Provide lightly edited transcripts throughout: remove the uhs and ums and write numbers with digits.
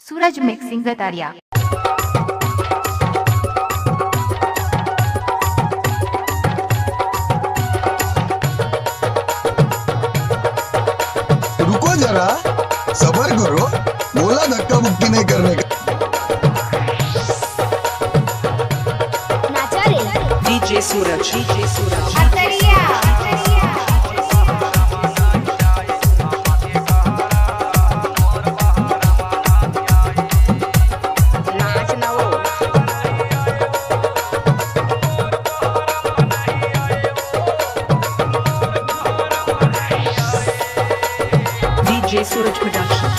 सूरज mixing गतारिया। रुको जरा, सबर करो, बोला धक्का मुक्की नहीं करने का। नाचा रे DJ Suraj, DJ Suraj. अतरिया नाच ना वो DJ Suraj Production.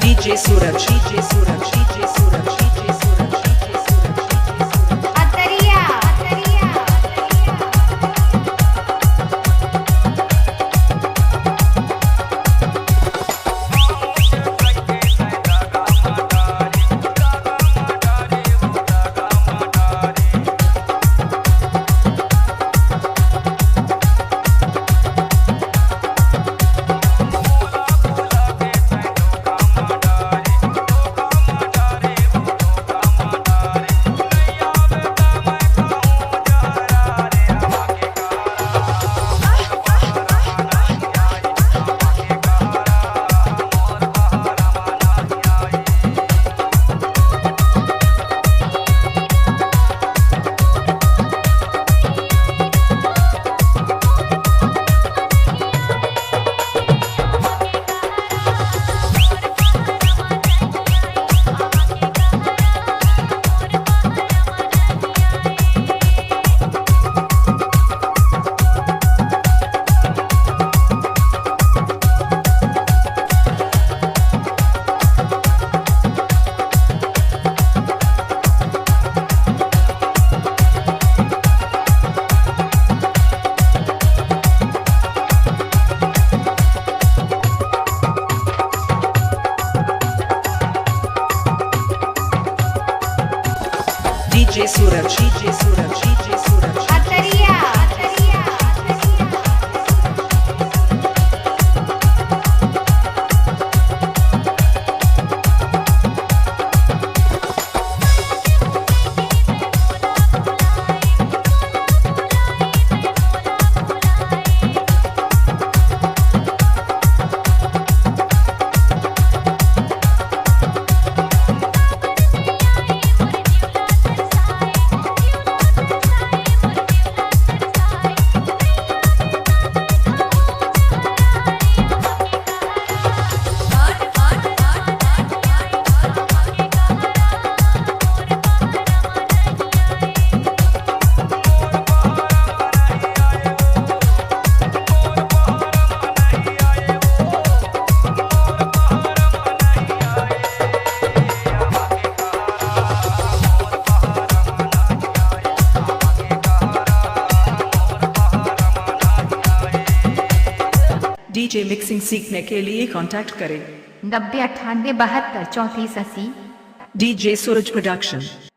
DJ Suraj, DJ Suraj, DJ Suraj, DJ Suraj, DJ Suraj. अतरिया DJ Suraj, DJ Suraj, DJ Suraj. अतरिया DJ mixing सीखने के लिए कांटेक्ट करें 90 98 72 34 80। DJ Suraj Production.